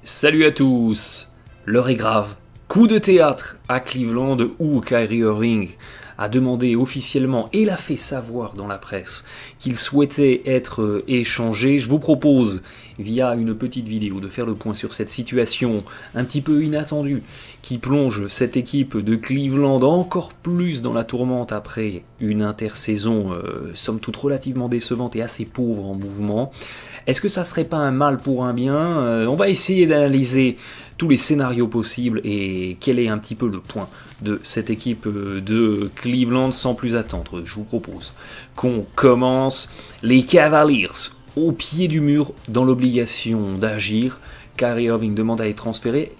Salut à tous. L'heure est grave. Coup de théâtre à Cleveland où Kyrie Irving a demandé officiellement et l'a fait savoir dans la presse qu'il souhaitait être échangé. Je vous propose, via une petite vidéo, de faire le point sur cette situation un petit peu inattendue qui plonge cette équipe de Cleveland encore plus dans la tourmente après une intersaison somme toute relativement décevante et assez pauvre en mouvement. Est-ce que ça serait pas un mal pour un bien? On va essayer d'analyser tous les scénarios possibles et quel est un petit peu le point de cette équipe de Cleveland. Sans plus attendre, je vous propose qu'on commence. Les Cavaliers au pied du mur, dans l'obligation d'agir. Kyrie Irving demande à être transféré.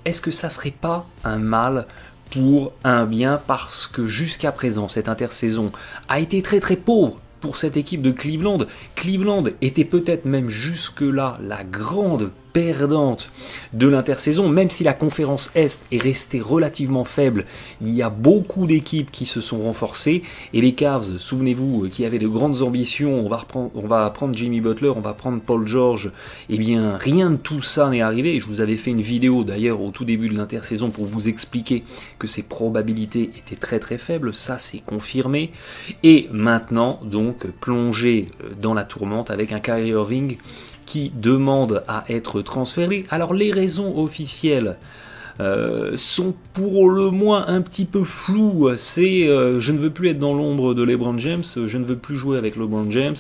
Est-ce que ça serait pas un mal pour un bien? Parce que jusqu'à présent, cette intersaison a été très très pauvre pour cette équipe de Cleveland. Cleveland était peut-être même jusque-là la grande perdante de l'intersaison, même si la conférence Est est restée relativement faible. Il y a beaucoup d'équipes qui se sont renforcées, et les Cavs, souvenez-vous, qui avaient de grandes ambitions, on va prendre Jimmy Butler, on va prendre Paul George, eh bien rien de tout ça n'est arrivé. Je vous avais fait une vidéo d'ailleurs au tout début de l'intersaison pour vous expliquer que ces probabilités étaient très très faibles, ça c'est confirmé, et maintenant donc plongé dans la tourmente avec un Kyrie Irving qui demande à être transféré. Alors les raisons officielles sont pour le moins un petit peu floues. C'est je ne veux plus être dans l'ombre de LeBron James, je ne veux plus jouer avec LeBron James,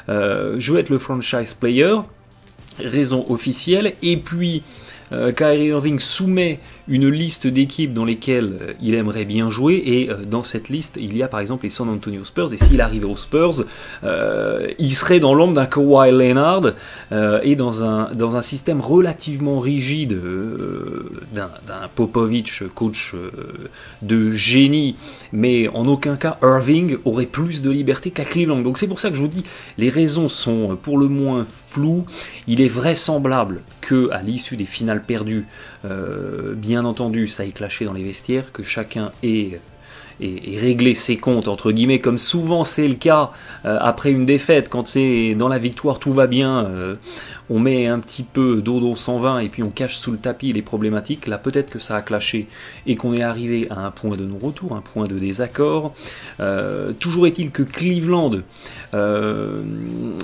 je veux être le franchise player, raison officielle. Et puis Kyrie Irving soumet une liste d'équipes dans lesquelles il aimerait bien jouer, et dans cette liste il y a par exemple les San Antonio Spurs, et s'il arrivait aux Spurs il serait dans l'ombre d'un Kawhi Leonard et dans un système relativement rigide d'un Popovich, coach de génie, mais en aucun cas Irving aurait plus de liberté qu'à Cleveland. Donc c'est pour ça que je vous dis, les raisons sont pour le moins floues. Il est vraisemblable que à l'issue des finales perdues, bien entendu ça ait clashé dans les vestiaires, que chacun ait régler ses comptes entre guillemets, comme souvent c'est le cas après une défaite. Quand c'est dans la victoire tout va bien, on met un petit peu d'eau dans son vin et puis on cache sous le tapis les problématiques. Là peut-être que ça a clashé et qu'on est arrivé à un point de non-retour, un point de désaccord. Toujours est-il que Cleveland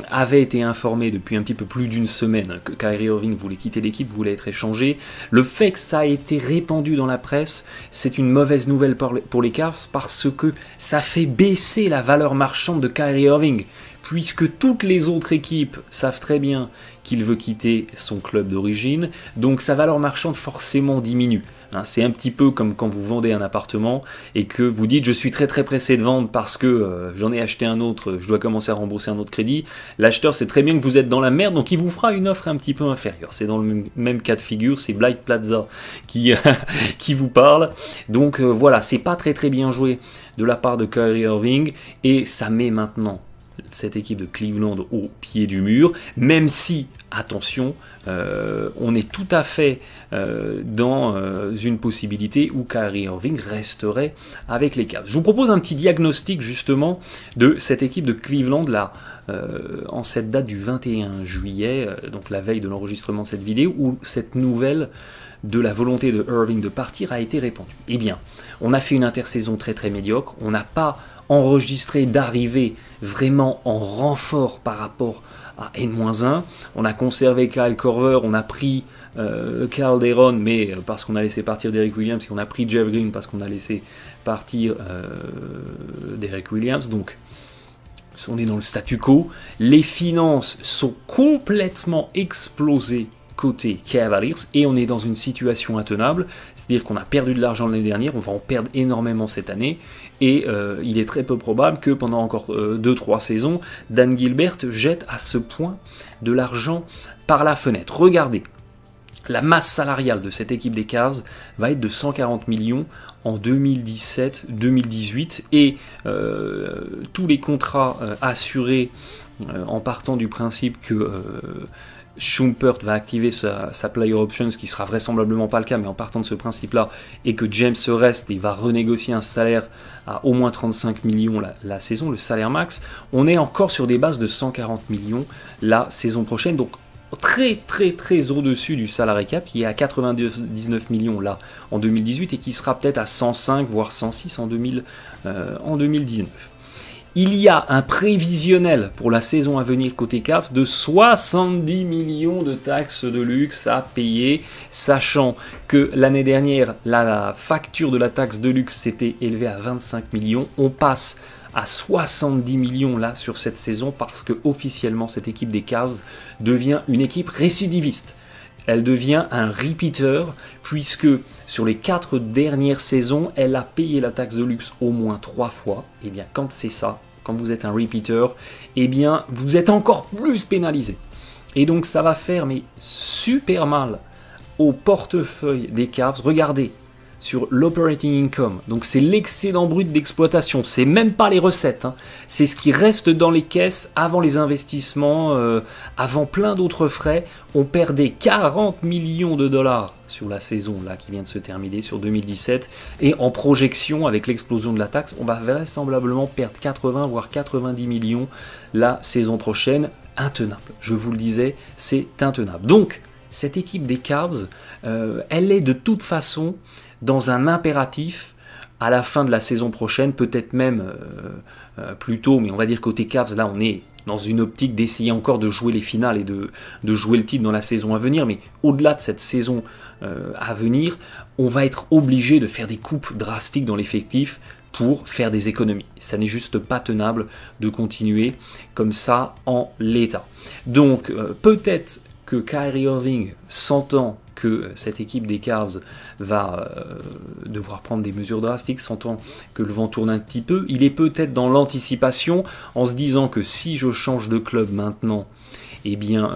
avait été informé depuis un petit peu plus d'une semaine que Kyrie Irving voulait quitter l'équipe, voulait être échangé. Le fait que ça a été répandu dans la presse, c'est une mauvaise nouvelle pour les Cavs, parce que ça fait baisser la valeur marchande de Kyrie Irving, puisque toutes les autres équipes savent très bien qu'il veut quitter son club d'origine, donc sa valeur marchande forcément diminue. C'est un petit peu comme quand vous vendez un appartement et que vous dites je suis très très pressé de vendre parce que j'en ai acheté un autre, je dois commencer à rembourser un autre crédit. L'acheteur sait très bien que vous êtes dans la merde, donc il vous fera une offre un petit peu inférieure. C'est dans le même cas de figure, c'est Blight Plaza qui vous parle. Donc voilà, c'est pas très très bien joué de la part de Kyrie Irving, et ça met maintenant cette équipe de Cleveland au pied du mur, même si, attention, on est tout à fait dans une possibilité où Kyrie Irving resterait avec les Cavs. Je vous propose un petit diagnostic justement de cette équipe de Cleveland là, en cette date du 21 juillet, donc la veille de l'enregistrement de cette vidéo, où cette nouvelle de la volonté de Irving de partir a été répandue. Eh bien, on a fait une intersaison très très médiocre, on n'a pas enregistré d'arrivée vraiment en renfort par rapport à N-1, on a conservé Kyle Korver, on a pris Calderon, mais parce qu'on a laissé partir Derrick Williams, et on a pris Jeff Green parce qu'on a laissé partir Derrick Williams, donc on est dans le statu quo. Les finances sont complètement explosées côté Cavaliers, et on est dans une situation intenable, c'est-à-dire qu'on a perdu de l'argent l'année dernière, on va en perdre énormément cette année, et il est très peu probable que pendant encore 2-3 saisons, Dan Gilbert jette à ce point de l'argent par la fenêtre. Regardez, la masse salariale de cette équipe des Cavs va être de 140 millions en 2017-2018, et tous les contrats assurés en partant du principe que Schumpert va activer sa player option, ce qui sera vraisemblablement pas le cas, mais en partant de ce principe-là, et que James reste et va renégocier un salaire à au moins 35 millions la saison, le salaire max, on est encore sur des bases de 140 millions la saison prochaine. Donc très au-dessus du salary cap, qui est à 99 millions là en 2018 et qui sera peut-être à 105 voire 106 en 2019. Il y a un prévisionnel pour la saison à venir côté Cavs de 70 millions de taxes de luxe à payer, sachant que l'année dernière, la facture de la taxe de luxe s'était élevée à 25 millions. On passe à 70 millions là sur cette saison parce que officiellement cette équipe des Cavs devient une équipe récidiviste. Elle devient un repeater puisque sur les 4 dernières saisons, elle a payé la taxe de luxe au moins 3 fois. Et bien quand c'est ça, quand vous êtes un repeater, et bien vous êtes encore plus pénalisé. Et donc ça va faire mais super mal au portefeuille des Cavs. Regardez sur l'operating income, donc c'est l'excédent brut d'exploitation, c'est même pas les recettes, hein. C'est ce qui reste dans les caisses avant les investissements, avant plein d'autres frais. On perdait 40 millions de dollars sur la saison là qui vient de se terminer, sur 2017, et en projection avec l'explosion de la taxe, on va vraisemblablement perdre 80 voire 90 millions la saison prochaine. Intenable, je vous le disais, c'est intenable. Donc cette équipe des Cavs, elle est de toute façon dans un impératif à la fin de la saison prochaine, peut-être même plus tôt, mais on va dire côté Cavs, là on est dans une optique d'essayer encore de jouer les finales et de jouer le titre dans la saison à venir, mais au-delà de cette saison à venir, on va être obligé de faire des coupes drastiques dans l'effectif pour faire des économies. Ça n'est juste pas tenable de continuer comme ça en l'état. Donc peut-être que Kyrie Irving s'entend que cette équipe des Cavs va devoir prendre des mesures drastiques, sentant que le vent tourne un petit peu. Il est peut-être dans l'anticipation, en se disant que si je change de club maintenant, eh bien,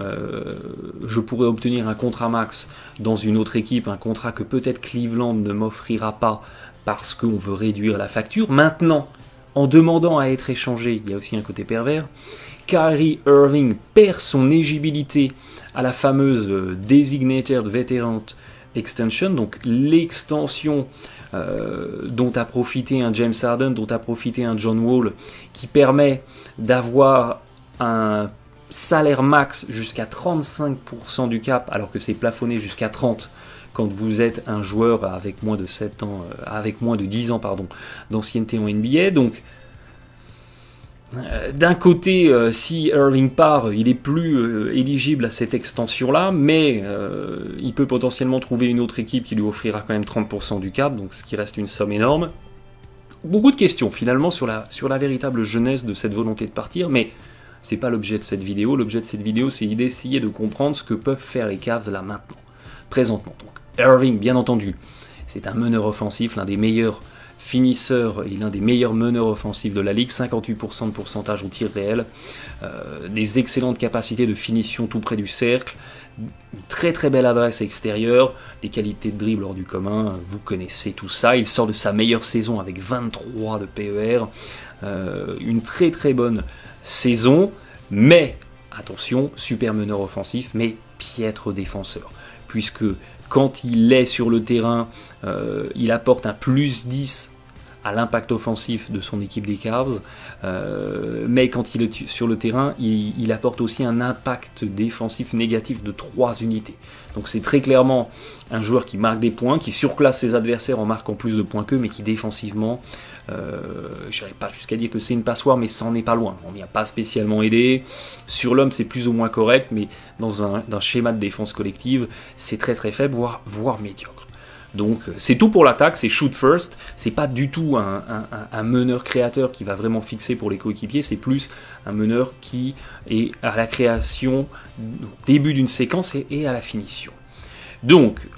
je pourrais obtenir un contrat max dans une autre équipe, un contrat que peut-être Cleveland ne m'offrira pas parce qu'on veut réduire la facture. Maintenant, en demandant à être échangé, il y a aussi un côté pervers, Kyrie Irving perd son éligibilité à la fameuse Designated Veteran Extension, donc l'extension dont a profité un James Harden, dont a profité un John Wall, qui permet d'avoir un salaire max jusqu'à 35% du cap, alors que c'est plafonné jusqu'à 30% quand vous êtes un joueur avec moins de 7 ans, avec moins de 10 ans d'ancienneté en NBA. Donc d'un côté, si Irving part, il est plus éligible à cette extension-là, mais il peut potentiellement trouver une autre équipe qui lui offrira quand même 30% du cap, donc ce qui reste une somme énorme. Beaucoup de questions finalement sur la véritable jeunesse de cette volonté de partir, mais c'est pas l'objet de cette vidéo. L'objet de cette vidéo, c'est d'essayer de comprendre ce que peuvent faire les Cavs là maintenant, présentement. Donc Irving, bien entendu, c'est un meneur offensif, l'un des meilleurs finisseur et l'un des meilleurs meneurs offensifs de la ligue, 58% de pourcentage au tir réel, des excellentes capacités de finition tout près du cercle, une très belle adresse extérieure, des qualités de dribble hors du commun, vous connaissez tout ça. Il sort de sa meilleure saison avec 23 de PER, une très bonne saison, mais attention, super meneur offensif, mais piètre défenseur, puisque quand il est sur le terrain, il apporte un plus 10 à l'impact offensif de son équipe des Cavs, mais quand il est sur le terrain, il apporte aussi un impact défensif négatif de 3 unités. Donc c'est très clairement un joueur qui marque des points, qui surclasse ses adversaires en marquant plus de points qu'eux, mais qui défensivement, je n'irai pas jusqu'à dire que c'est une passoire, mais ça n'en est pas loin. On n'y a pas spécialement aidé. Sur l'homme, c'est plus ou moins correct, mais dans un schéma de défense collective, c'est très faible, voire médiocre. Donc c'est tout pour l'attaque, c'est shoot first, c'est pas du tout un meneur créateur qui va vraiment fixer pour les coéquipiers, c'est plus un meneur qui est à la création, au début d'une séquence et à la finition. Donc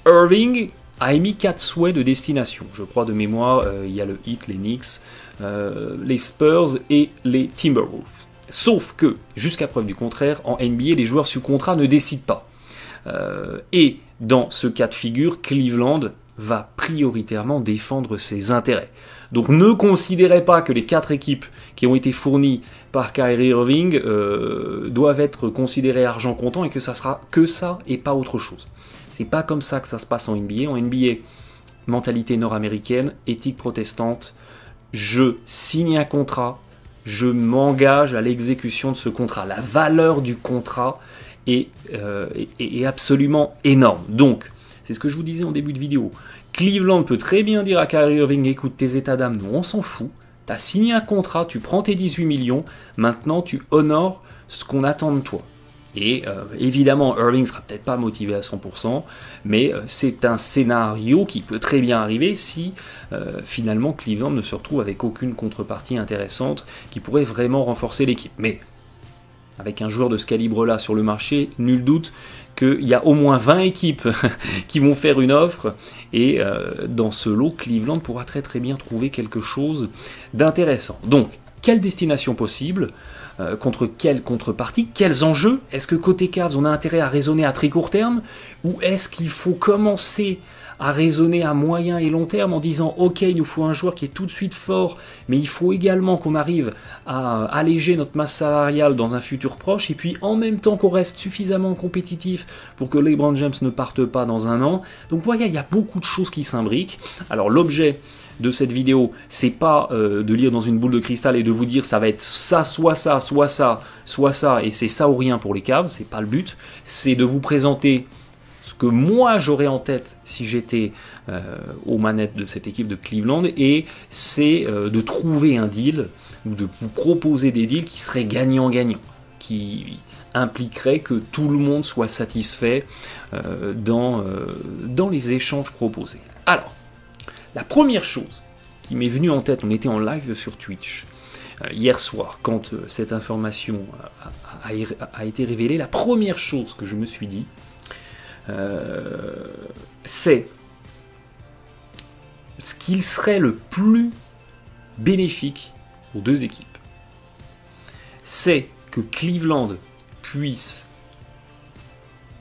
Irving a émis 4 souhaits de destination, je crois de mémoire, il y a le Heat, les Knicks, les Spurs et les Timberwolves. Sauf que, jusqu'à preuve du contraire, en NBA, les joueurs sous contrat ne décident pas. Et dans ce cas de figure, Cleveland va prioritairement défendre ses intérêts. Donc ne considérez pas que les 4 équipes qui ont été fournies par Kyrie Irving doivent être considérées argent comptant et que ça sera que ça et pas autre chose. C'est pas comme ça que ça se passe en NBA. En NBA, mentalité nord-américaine, éthique protestante, je signe un contrat, je m'engage à l'exécution de ce contrat. La valeur du contrat est absolument énorme. Donc, c'est ce que je vous disais en début de vidéo. Cleveland peut très bien dire à Kyrie Irving, écoute, tes états d'âme, nous on s'en fout. Tu as signé un contrat, tu prends tes 18 millions, maintenant tu honores ce qu'on attend de toi. Et évidemment, Irving sera peut-être pas motivé à 100%, mais c'est un scénario qui peut très bien arriver si finalement Cleveland ne se retrouve avec aucune contrepartie intéressante qui pourrait vraiment renforcer l'équipe. Mais avec un joueur de ce calibre-là sur le marché, nul doute qu'il y a au moins 20 équipes qui vont faire une offre, et dans ce lot, Cleveland pourra très très bien trouver quelque chose d'intéressant. Donc, quelle destination possible ? Contre quelle contrepartie? Quels enjeux? Est-ce que côté Cavs, on a intérêt à raisonner à très court terme? Ou est-ce qu'il faut commencer à raisonner à moyen et long terme en disant « Ok, il nous faut un joueur qui est tout de suite fort, mais il faut également qu'on arrive à alléger notre masse salariale dans un futur proche, et puis en même temps qu'on reste suffisamment compétitif pour que LeBron James ne parte pas dans un an. » Donc voilà, il y a beaucoup de choses qui s'imbriquent. Alors l'objet de cette vidéo, c'est pas de lire dans une boule de cristal et de vous dire ça va être ça, soit ça, soit ça, soit ça, et c'est ça ou rien pour les Cavs, c'est pas le but, c'est de vous présenter ce que moi j'aurais en tête si j'étais aux manettes de cette équipe de Cleveland, et c'est de trouver un deal, ou de vous proposer des deals qui seraient gagnant-gagnant, qui impliqueraient que tout le monde soit satisfait dans les échanges proposés. Alors, la première chose qui m'est venue en tête, on était en live sur Twitch hier soir, quand cette information a été révélée, la première chose que je me suis dit, c'est ce qu'il serait le plus bénéfique aux deux équipes. C'est que Cleveland puisse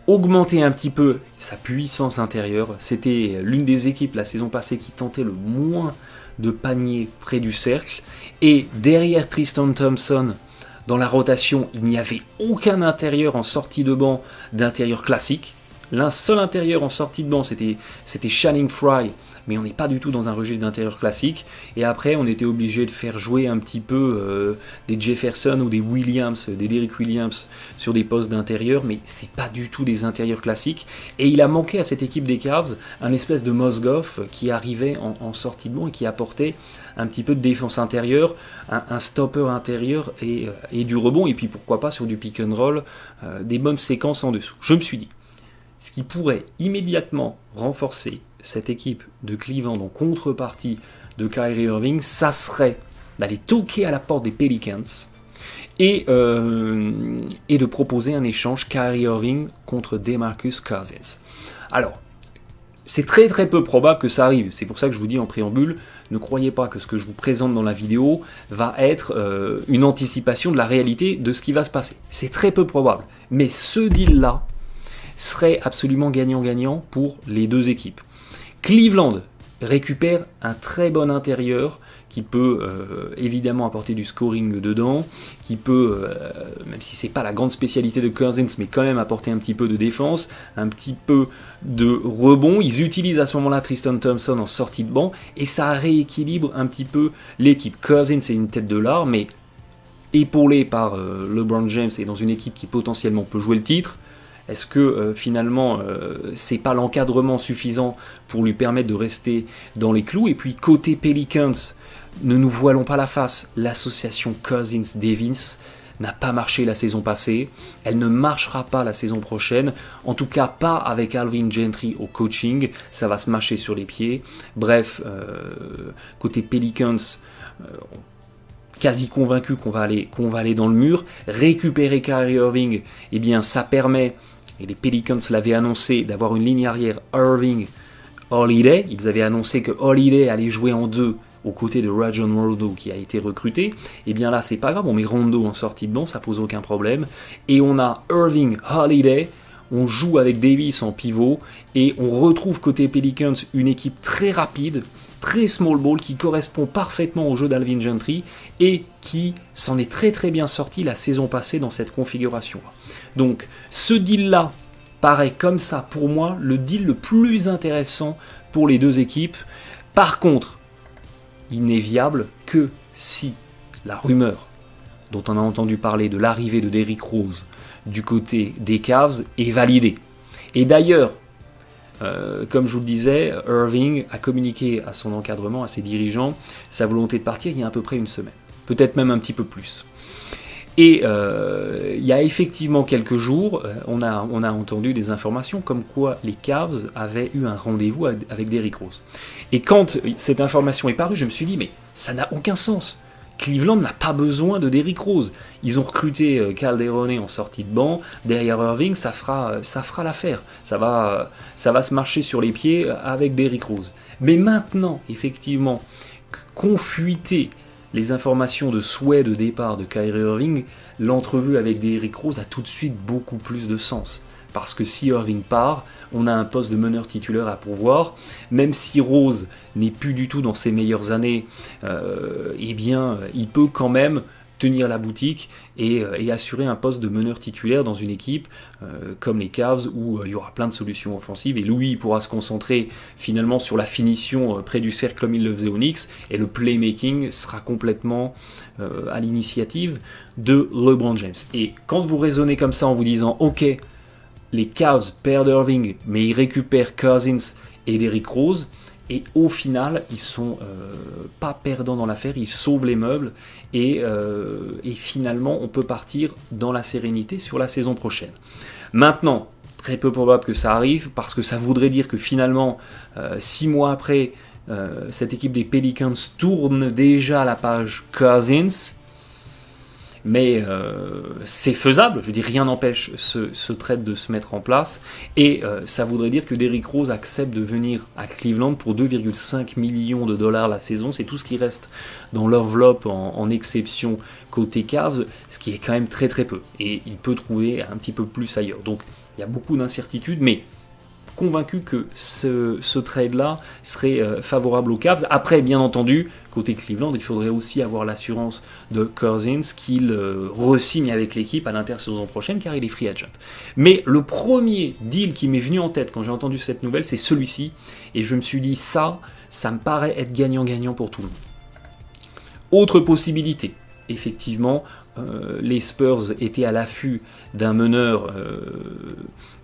augmenter un petit peu sa puissance intérieure. C'était l'une des équipes la saison passée qui tentait le moins de paniers près du cercle. Et derrière Tristan Thompson, dans la rotation, il n'y avait aucun intérieur en sortie de banc d'intérieur classique. L'un seul intérieur en sortie de banc, c'était Channing Frye, mais on n'est pas du tout dans un registre d'intérieur classique. Et après, on était obligé de faire jouer un petit peu des Jefferson ou des Williams, des Derrick Williams sur des postes d'intérieur, mais c'est pas du tout des intérieurs classiques. Et il a manqué à cette équipe des Cavs un espèce de Mozgov qui arrivait en sortie de banc et qui apportait un petit peu de défense intérieure, un stopper intérieur et du rebond, et puis pourquoi pas sur du pick and roll, des bonnes séquences en dessous. Je me suis dit, ce qui pourrait immédiatement renforcer cette équipe de Cleveland en contrepartie de Kyrie Irving, ça serait d'aller toquer à la porte des Pelicans et de proposer un échange Kyrie Irving contre DeMarcus Cousins. Alors, c'est très très peu probable que ça arrive, c'est pour ça que je vous dis en préambule, ne croyez pas que ce que je vous présente dans la vidéo va être une anticipation de la réalité de ce qui va se passer. C'est très peu probable, mais ce deal-là serait absolument gagnant-gagnant pour les deux équipes. Cleveland récupère un très bon intérieur qui peut évidemment apporter du scoring dedans, qui peut, même si c'est pas la grande spécialité de Cousins, mais quand même apporter un petit peu de défense, un petit peu de rebond. Ils utilisent à ce moment-là Tristan Thompson en sortie de banc, et ça rééquilibre un petit peu l'équipe. Cousins c'est une tête de l'art, mais épaulé par LeBron James et dans une équipe qui potentiellement peut jouer le titre. Est-ce que finalement c'est pas l'encadrement suffisant pour lui permettre de rester dans les clous? Et puis côté Pelicans, ne nous voilons pas la face, l'association Cousins-Davis n'a pas marché la saison passée, elle ne marchera pas la saison prochaine, en tout cas pas avec Alvin Gentry au coaching, ça va se mâcher sur les pieds. Bref, côté Pelicans, quasi convaincu qu'on va aller dans le mur. Récupérer Kyrie Irving, eh bien ça permet, et les Pelicans l'avaient annoncé, d'avoir une ligne arrière Irving-Holiday. Ils avaient annoncé que Holiday allait jouer en deux aux côtés de Rajon Rondo qui a été recruté. Et bien là c'est pas grave, on met Rondo en sortie de banc, ça pose aucun problème. Et on a Irving-Holiday, on joue avec Davis en pivot, et on retrouve côté Pelicans une équipe très rapide, très small ball, qui correspond parfaitement au jeu d'Alvin Gentry et qui s'en est très très bien sorti la saison passée dans cette configuration-là. Donc ce deal-là paraît comme ça pour moi le deal le plus intéressant pour les deux équipes. Par contre, il n'est viable que si la rumeur dont on a entendu parler de l'arrivée de Derrick Rose du côté des Cavs est validée. Et d'ailleurs, comme je vous le disais, Irving a communiqué à son encadrement, à ses dirigeants, sa volonté de partir il y a à peu près une semaine, peut-être même un petit peu plus. Et il y a effectivement quelques jours, on a entendu des informations comme quoi les Cavs avaient eu un rendez-vous avec Derrick Rose. Et quand cette information est parue, je me suis dit, mais ça n'a aucun sens. Cleveland n'a pas besoin de Derrick Rose. Ils ont recruté Calderone en sortie de banc. Derrière Irving, ça fera l'affaire. Ça va se marcher sur les pieds avec Derrick Rose. Mais maintenant, effectivement, qu'ont fuité les informations de souhait de départ de Kyrie Irving, l'entrevue avec Derrick Rose a tout de suite beaucoup plus de sens. Parce que si Irving part, on a un poste de meneur titulaire à pourvoir. Même si Rose n'est plus du tout dans ses meilleures années, eh bien, il peut quand même tenir la boutique et assurer un poste de meneur titulaire dans une équipe comme les Cavs où il y aura plein de solutions offensives et lui pourra se concentrer finalement sur la finition près du cercle comme il le faisait au Knicks et le playmaking sera complètement à l'initiative de LeBron James. Et quand vous raisonnez comme ça en vous disant « Ok, les Cavs perdent Irving, mais ils récupèrent Cousins et Derrick Rose. Et au final, ils sont pas perdants dans l'affaire, ils sauvent les meubles. Et finalement, on peut partir dans la sérénité sur la saison prochaine. Maintenant, très peu probable que ça arrive, parce que ça voudrait dire que finalement, 6 mois après, cette équipe des Pelicans tourne déjà à la page Cousins. Mais c'est faisable, je dis rien n'empêche ce trade de se mettre en place, et ça voudrait dire que Derrick Rose accepte de venir à Cleveland pour 2,5 millions de dollars la saison, c'est tout ce qui reste dans l'enveloppe en exception côté Cavs, ce qui est quand même très très peu, et il peut trouver un petit peu plus ailleurs, donc il y a beaucoup d'incertitudes, mais convaincu que ce trade-là serait favorable aux Cavs. Après, bien entendu, côté Cleveland, il faudrait aussi avoir l'assurance de Cousins qu'il re-signe avec l'équipe à l'intersaison prochaine, car il est free agent. Mais le premier deal qui m'est venu en tête quand j'ai entendu cette nouvelle, c'est celui-ci, et je me suis dit, ça me paraît être gagnant-gagnant pour tout le monde. Autre possibilité, effectivement, les Spurs étaient à l'affût d'un meneur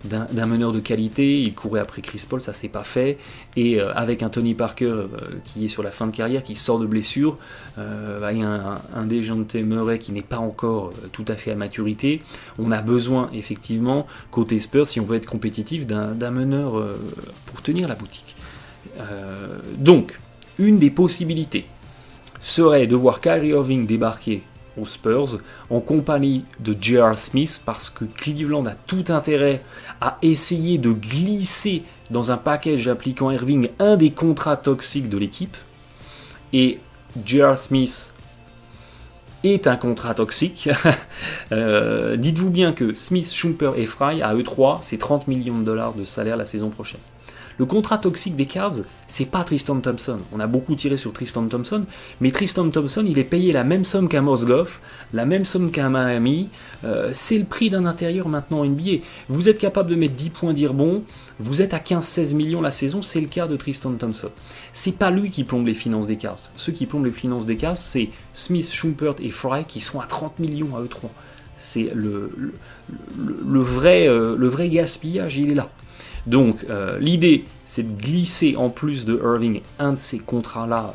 de qualité, ils couraient après Chris Paul, ça s'est pas fait, et avec un Tony Parker qui est sur la fin de carrière, qui sort de blessure, il y a un Dejounte Murray qui n'est pas encore tout à fait à maturité, on a besoin effectivement, côté Spurs, si on veut être compétitif, d'un meneur pour tenir la boutique. Donc, une des possibilités serait de voir Kyrie Irving débarquer aux Spurs en compagnie de J.R. Smith parce que Cleveland a tout intérêt à essayer de glisser dans un package appliquant Irving un des contrats toxiques de l'équipe et J.R. Smith est un contrat toxique. Dites-vous bien que Smith, Shumpert et Fry à eux trois c'est 30 millions de dollars de salaire la saison prochaine. Le contrat toxique des Cavs, c'est pas Tristan Thompson. On a beaucoup tiré sur Tristan Thompson, mais Tristan Thompson, il est payé la même somme qu'à Mozgov, la même somme qu'à Miami. C'est le prix d'un intérieur maintenant NBA. Vous êtes capable de mettre 10 points de rebond, vous êtes à 15-16 millions la saison, c'est le cas de Tristan Thompson. C'est pas lui qui plombe les finances des Cavs. Ceux qui plombent les finances des Cavs, c'est Smith, Shumpert et Fry qui sont à 30 millions à eux trois. C'est le vrai gaspillage, il est là. Donc l'idée c'est de glisser en plus de Irving un de ces contrats-là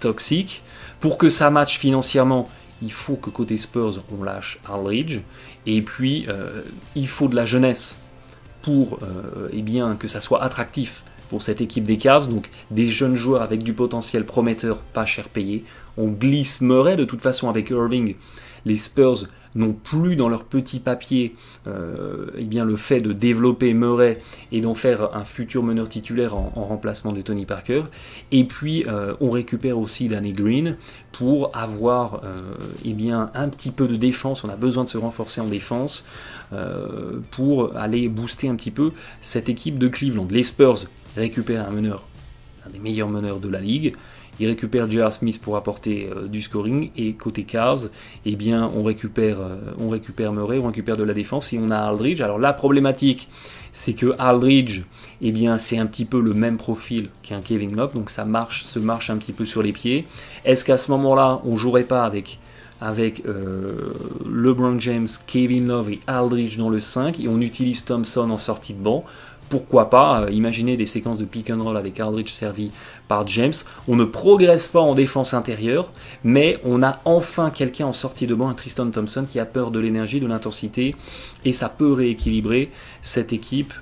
toxiques. Pour que ça matche financièrement, il faut que côté Spurs on lâche Aldridge. Et puis il faut de la jeunesse pour eh bien, que ça soit attractif pour cette équipe des Cavs. Donc des jeunes joueurs avec du potentiel prometteur, pas cher payé. On glisse Murray de toute façon avec Irving. Les Spurs n'ont plus dans leur petit papier eh bien, le fait de développer Murray et d'en faire un futur meneur titulaire en remplacement de Tony Parker. Et puis on récupère aussi Danny Green pour avoir eh bien, un petit peu de défense. On a besoin de se renforcer en défense pour aller booster un petit peu cette équipe de Cleveland. Les Spurs récupèrent un des meilleurs meneurs de la ligue. Il récupère J.R. Smith pour apporter du scoring, et côté Cavs, eh bien, on récupère Murray, on récupère de la défense, et on a Aldridge. Alors la problématique, c'est que Aldridge, eh bien, c'est un petit peu le même profil qu'un Kevin Love, donc ça se marche un petit peu sur les pieds. Est-ce qu'à ce moment-là, on jouerait pas avec avec LeBron James, Kevin Love et Aldridge dans le 5, et on utilise Thompson en sortie de banc. Pourquoi pas imaginer des séquences de pick and roll avec Aldridge servi par James. On ne progresse pas en défense intérieure, mais on a enfin quelqu'un en sortie de banc, un Tristan Thompson, qui a peur de l'énergie, de l'intensité, et ça peut rééquilibrer cette équipe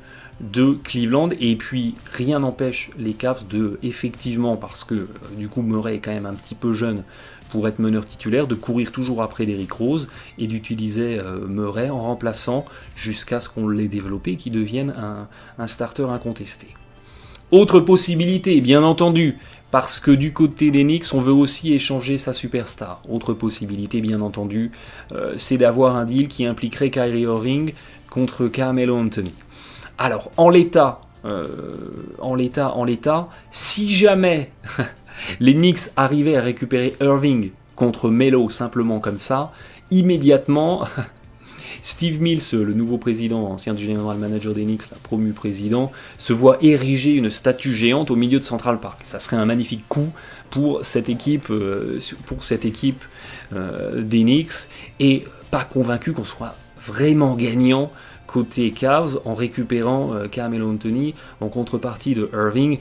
de Cleveland. Et puis rien n'empêche les Cavs de, effectivement, parce que du coup Murray est quand même un petit peu jeune pour être meneur titulaire, de courir toujours après Derrick Rose et d'utiliser Murray en remplaçant jusqu'à ce qu'on l'ait développé et qu'il devienne un starter incontesté. Autre possibilité, bien entendu, parce que du côté des Knicks, on veut aussi échanger sa superstar. Autre possibilité, bien entendu, c'est d'avoir un deal qui impliquerait Kyrie Irving contre Carmelo Anthony. Alors, en l'état, si jamais les Knicks arrivaient à récupérer Irving contre Melo simplement comme ça, immédiatement, Steve Mills, le nouveau président, ancien general manager des Knicks, promu président, se voit ériger une statue géante au milieu de Central Park. Ça serait un magnifique coup pour cette équipe, des Knicks, et pas convaincu qu'on soit vraiment gagnant côté Cavs en récupérant Carmelo Anthony en contrepartie de Irving.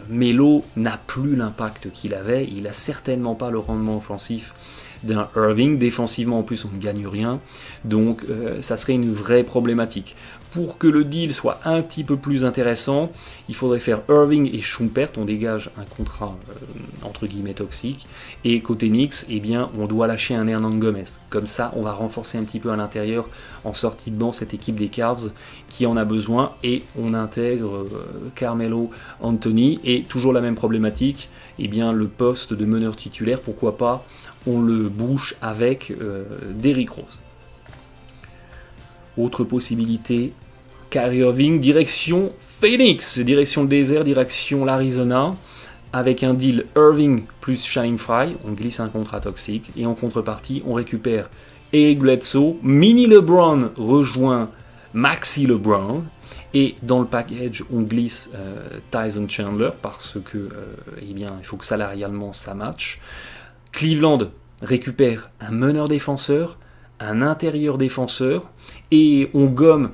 Melo n'a plus l'impact qu'il avait, il n'a certainement pas le rendement offensif d'un Irving. Défensivement en plus on ne gagne rien, donc ça serait une vraie problématique. Pour que le deal soit un petit peu plus intéressant, il faudrait faire Irving et Schumpert, on dégage un contrat entre guillemets toxique, et côté Knicks, eh bien, on doit lâcher un Hernan Gomez. Comme ça, on va renforcer un petit peu à l'intérieur, en sortie de banc, cette équipe des Cavs qui en a besoin, et on intègre Carmelo Anthony, et toujours la même problématique, eh bien, le poste de meneur titulaire, pourquoi pas, on le bouche avec Derrick Rose. Autre possibilité, Kyrie Irving, direction Phoenix, direction le désert, direction l'Arizona, avec un deal Irving plus Channing Frye, on glisse un contrat toxique, et en contrepartie, on récupère Eric Bledsoe, Mini LeBron rejoint Maxi LeBron, et dans le package, on glisse Tyson Chandler, parce que eh bien, il faut que salarialement ça matche. Cleveland récupère un meneur défenseur, un intérieur défenseur, et on gomme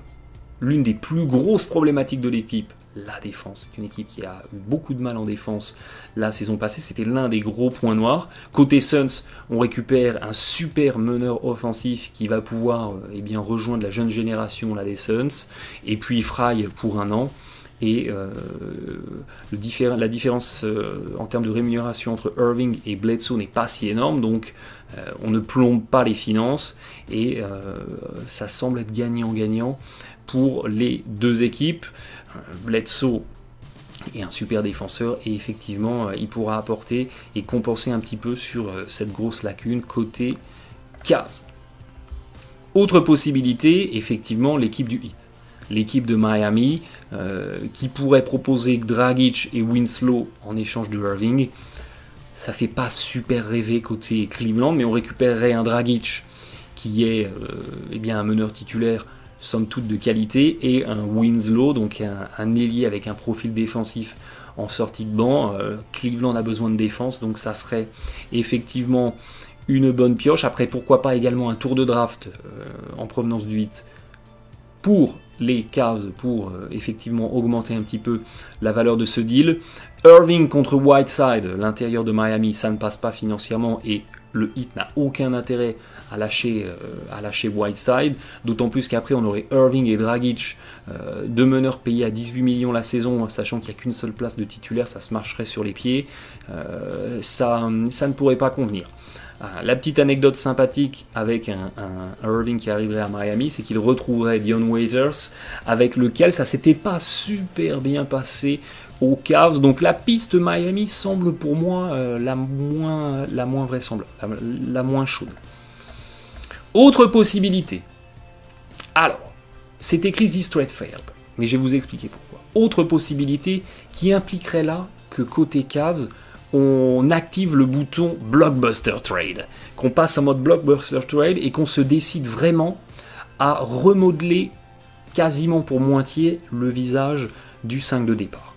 l'une des plus grosses problématiques de l'équipe, la défense. C'est une équipe qui a eu beaucoup de mal en défense la saison passée, c'était l'un des gros points noirs. Côté Suns, on récupère un super meneur offensif qui va pouvoir eh bien, rejoindre la jeune génération là, des Suns, et puis Frye pour un an. Et la différence en termes de rémunération entre Irving et Bledsoe n'est pas si énorme, donc on ne plombe pas les finances, et ça semble être gagnant-gagnant pour les deux équipes. Bledsoe est un super défenseur, et effectivement il pourra apporter et compenser un petit peu sur cette grosse lacune côté Cavs. Autre possibilité, effectivement, l'équipe du Heat. L'équipe de Miami qui pourrait proposer Dragic et Winslow en échange de Irving. Ça fait pas super rêver côté Cleveland, mais on récupérerait un Dragic qui est eh bien, un meneur titulaire somme toute de qualité, et un Winslow, donc un ailier avec un profil défensif en sortie de banc. Cleveland a besoin de défense, donc ça serait effectivement une bonne pioche. Après, pourquoi pas également un tour de draft en provenance du 8 pour les Cavs, pour effectivement augmenter un petit peu la valeur de ce deal. Irving contre Whiteside, l'intérieur de Miami, ça ne passe pas financièrement, et le Heat n'a aucun intérêt à lâcher Whiteside, d'autant plus qu'après on aurait Irving et Dragic, deux meneurs payés à 18 millions la saison, sachant qu'il n'y a qu'une seule place de titulaire, ça se marcherait sur les pieds, ça ne pourrait pas convenir. La petite anecdote sympathique avec un Irving qui arriverait à Miami, c'est qu'il retrouverait Dion Waiters, avec lequel ça s'était pas super bien passé aux Cavs. Donc la piste Miami semble pour moi la moins vraisemblable, la moins chaude. Autre possibilité. Alors, c'est écrit The Straight Failed, mais je vais vous expliquer pourquoi. Autre possibilité qui impliquerait là que côté Cavs, on active le bouton Blockbuster Trade, qu'on passe en mode Blockbuster Trade et qu'on se décide vraiment à remodeler quasiment pour moitié le visage du 5 de départ.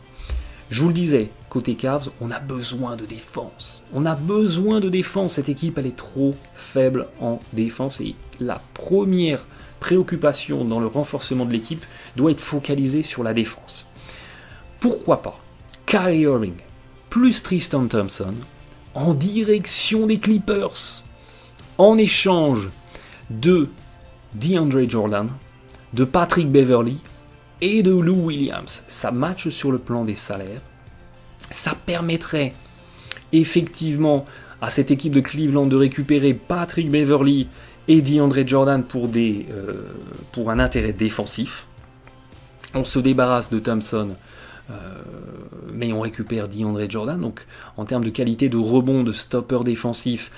Je vous le disais, côté Cavs, on a besoin de défense. On a besoin de défense. Cette équipe, elle est trop faible en défense. Et la première préoccupation dans le renforcement de l'équipe doit être focalisée sur la défense. Pourquoi pas Kyrie Irving plus Tristan Thompson en direction des Clippers en échange de DeAndre Jordan, de Patrick Beverley et de Lou Williams. Ça matche sur le plan des salaires. Ça permettrait effectivement à cette équipe de Cleveland de récupérer Patrick Beverley et DeAndre Jordan pour un intérêt défensif. On se débarrasse de Thompson, mais on récupère DeAndre Jordan. Donc en termes de qualité de rebond, de stopper défensif,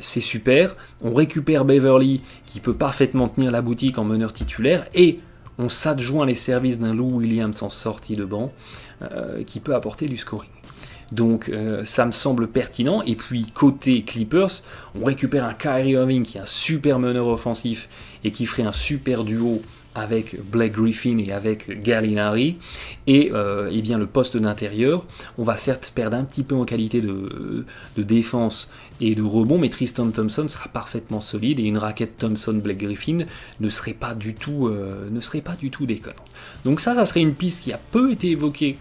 c'est super. On récupère Beverley qui peut parfaitement tenir la boutique en meneur titulaire et on s'adjoint les services d'un Lou Williams en sortie de banc qui peut apporter du scoring. Donc ça me semble pertinent. Et puis côté Clippers, on récupère un Kyrie Irving qui est un super meneur offensif et qui ferait un super duo avec Blake Griffin et avec Gallinari. Et bien le poste d'intérieur, on va certes perdre un petit peu en qualité de défense et de rebond, mais Tristan Thompson sera parfaitement solide et une raquette Thompson-Blake Griffin ne serait pas du tout déconnante. Donc ça serait une piste qui a peu été évoquée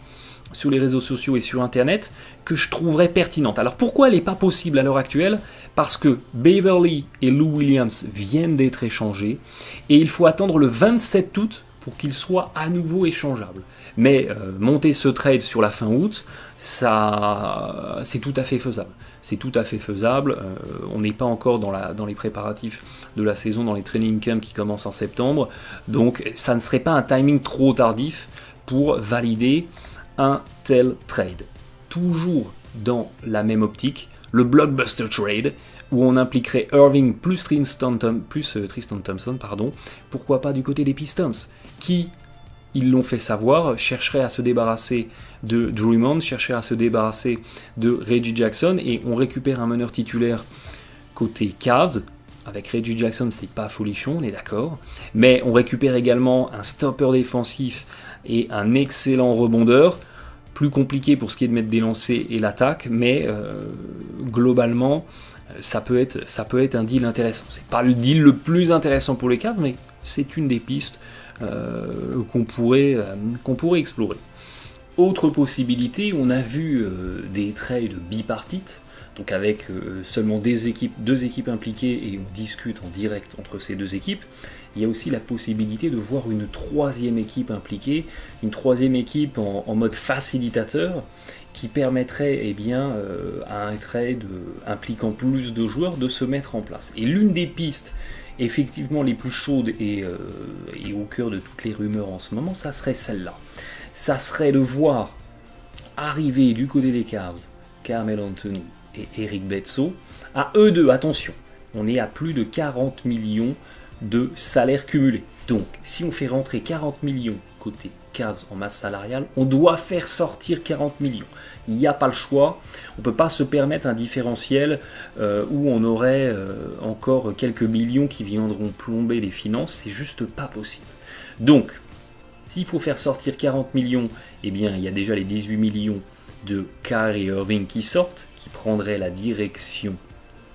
sur les réseaux sociaux et sur internet, que je trouverais pertinente. Alors pourquoi elle n'est pas possible à l'heure actuelle? Parce que Beverley et Lou Williams viennent d'être échangés, et il faut attendre le 27 août pour qu'ils soient à nouveau échangeables. Mais monter ce trade sur la fin août, ça, c'est tout à fait faisable. C'est tout à fait faisable. On n'est pas encore dans les préparatifs de la saison, dans les training camps qui commencent en septembre, donc ça ne serait pas un timing trop tardif pour valider un tel trade. Toujours dans la même optique, le blockbuster trade, où on impliquerait Irving plus Tristan Thompson, pourquoi pas du côté des Pistons, qui, ils l'ont fait savoir, chercherait à se débarrasser de Drummond, chercherait à se débarrasser de Reggie Jackson, et on récupère un meneur titulaire côté Cavs. Avec Reggie Jackson, c'est pas folichon, on est d'accord, mais on récupère également un stopper défensif et un excellent rebondeur. Plus compliqué pour ce qui est de mettre des lancers et l'attaque, mais globalement, ça peut être un deal intéressant. C'est pas le deal le plus intéressant pour les Cavs, mais c'est une des pistes qu'on pourrait explorer. Autre possibilité, on a vu des trades bipartites, donc avec seulement deux équipes impliquées et on discute en direct entre ces deux équipes. Il y a aussi la possibilité de voir une troisième équipe impliquée, une troisième équipe en mode facilitateur qui permettrait à un trade impliquant plus de joueurs de se mettre en place. Et l'une des pistes effectivement les plus chaudes et au cœur de toutes les rumeurs en ce moment, ça serait celle-là. Ça serait de voir arriver du côté des Cavs Carmelo Anthony et Eric Bledsoe. À eux deux, attention, on est à plus de 40 millions de salaire cumulé. Donc, si on fait rentrer 40 millions côté Cavs en masse salariale, on doit faire sortir 40 millions. Il n'y a pas le choix. On ne peut pas se permettre un différentiel où on aurait encore quelques millions qui viendront plomber les finances. C'est juste pas possible. Donc, s'il faut faire sortir 40 millions, eh bien, il y a déjà les 18 millions de Kyrie Irving qui sortent, qui prendraient la direction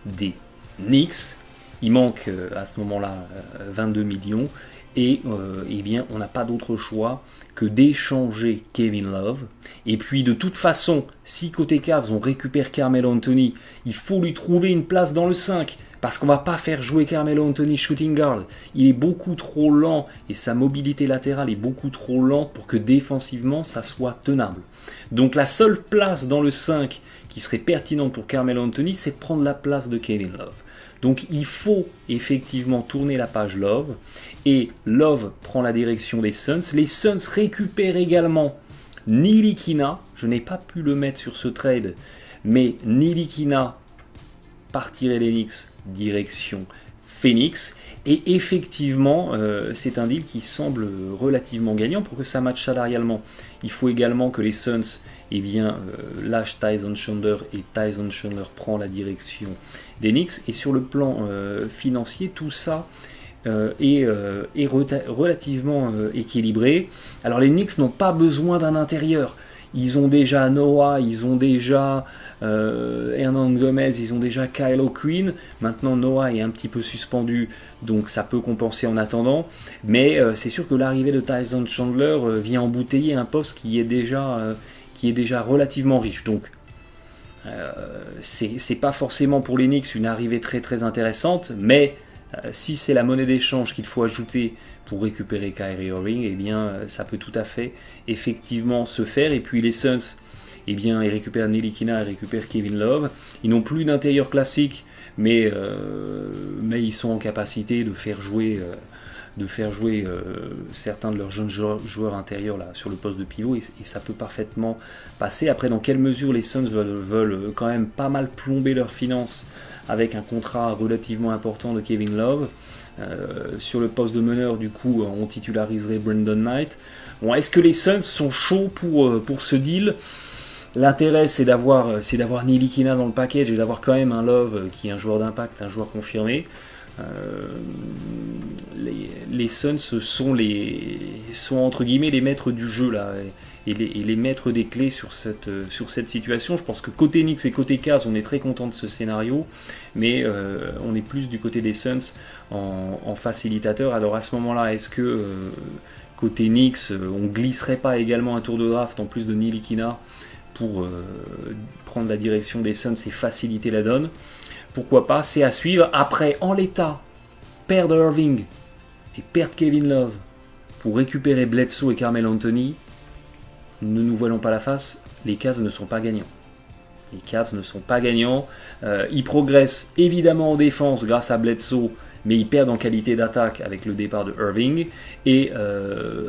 des Knicks. Il manque à ce moment-là 22 millions et eh bien, on n'a pas d'autre choix que d'échanger Kevin Love. Et puis de toute façon, si côté Cavs on récupère Carmelo Anthony, il faut lui trouver une place dans le 5 parce qu'on ne va pas faire jouer Carmelo Anthony shooting guard. Il est beaucoup trop lent et sa mobilité latérale est beaucoup trop lente pour que défensivement ça soit tenable. Donc la seule place dans le 5 qui serait pertinente pour Carmelo Anthony, c'est de prendre la place de Kevin Love. Donc il faut effectivement tourner la page Love, et Love prend la direction des Suns. Les Suns récupèrent également Ntilikina, je n'ai pas pu le mettre sur ce trade, mais Ntilikina partirait des Knicks, direction Phoenix, et effectivement c'est un deal qui semble relativement gagnant pour que ça matche salarialement. Il faut également que les Suns lâchent Tyson Chandler, et Tyson Chandler prend la direction des Knicks, et sur le plan financier tout ça est relativement équilibré. Alors les Knicks n'ont pas besoin d'un intérieur, Ils ont déjà Noah, ils ont déjà Hernan Gomez, ils ont déjà Kyle O'Quinn. Maintenant Noah est un petit peu suspendu, donc ça peut compenser en attendant. Mais c'est sûr que l'arrivée de Tyson Chandler vient embouteiller un poste qui est déjà relativement riche. Donc c'est pas forcément pour les Knicks une arrivée très très intéressante, mais si c'est la monnaie d'échange qu'il faut ajouter pour récupérer Kyrie Irving, eh bien ça peut tout à fait effectivement se faire. Et puis les Suns, eh bien ils récupèrent Ntilikina, ils récupèrent Kevin Love. Ils n'ont plus d'intérieur classique, mais ils sont en capacité de faire jouer certains de leurs jeunes joueurs intérieurs là, sur le poste de pivot, et ça peut parfaitement passer. Après, dans quelle mesure les Suns veulent quand même pas mal plomber leurs finances avec un contrat relativement important de Kevin Love. Sur le poste de meneur, du coup, on titulariserait Brandon Knight. Bon, est-ce que les Suns sont chauds pour ce deal? L'intérêt, c'est d'avoir Ntilikina dans le package et d'avoir quand même un Love qui est un joueur d'impact, un joueur confirmé. Les Suns sont entre guillemets les maîtres du jeu là, et les maîtres des clés sur cette situation. Je pense que côté Knicks et côté Cavs, on est très content de ce scénario, mais on est plus du côté des Suns en facilitateur. Alors à ce moment-là, est-ce que côté Knicks, on glisserait pas également un tour de draft en plus de Ntilikina pour prendre la direction des Suns et faciliter la donne? Pourquoi pas, c'est à suivre. Après, en l'état, perdre Irving et perdre Kevin Love pour récupérer Bledsoe et Carmelo Anthony, ne nous voilons pas la face, les Cavs ne sont pas gagnants. Les Cavs ne sont pas gagnants. Ils progressent évidemment en défense grâce à Bledsoe, mais ils perdent en qualité d'attaque avec le départ de Irving. Et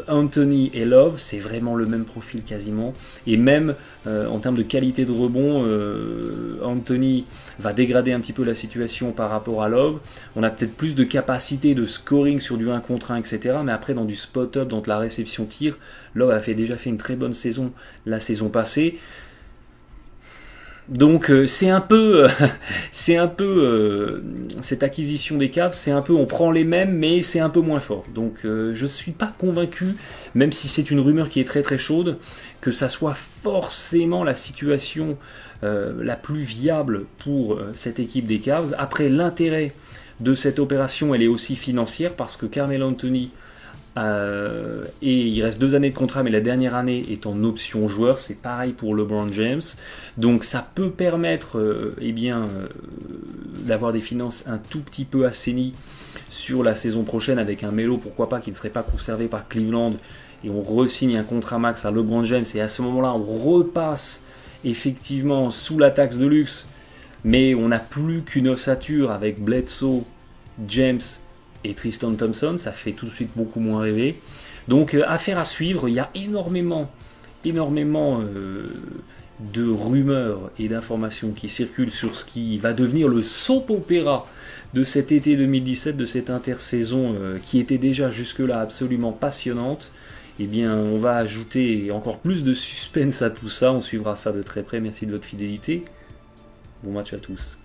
Anthony et Love, c'est vraiment le même profil quasiment. Et même en termes de qualité de rebond, Anthony va dégrader un petit peu la situation par rapport à Love. On a peut-être plus de capacité de scoring sur du 1 contre 1, etc. Mais après, dans du spot-up, dans de la réception tir, Love a déjà fait une très bonne saison la saison passée. Donc c'est un peu cette acquisition des Cavs, c'est un peu on prend les mêmes mais c'est un peu moins fort. Donc je suis pas convaincu, même si c'est une rumeur qui est très très chaude, que ça soit forcément la situation la plus viable pour cette équipe des Cavs. Après, l'intérêt de cette opération, elle est aussi financière parce que Carmelo Anthony et il reste 2 années de contrat, mais la dernière année est en option joueur. C'est pareil pour LeBron James, donc ça peut permettre d'avoir des finances un tout petit peu assainies sur la saison prochaine avec un Melo, pourquoi pas, qui ne serait pas conservé par Cleveland, et on re-signe un contrat max à LeBron James, et à ce moment là on repasse effectivement sous la taxe de luxe, mais on n'a plus qu'une ossature avec Bledsoe, James et Tristan Thompson, ça fait tout de suite beaucoup moins rêver. Donc affaire à suivre, il y a énormément de rumeurs et d'informations qui circulent sur ce qui va devenir le soap opéra de cet été 2017, de cette intersaison qui était déjà jusque-là absolument passionnante. Eh bien, on va ajouter encore plus de suspense à tout ça, on suivra ça de très près. Merci de votre fidélité, bon match à tous.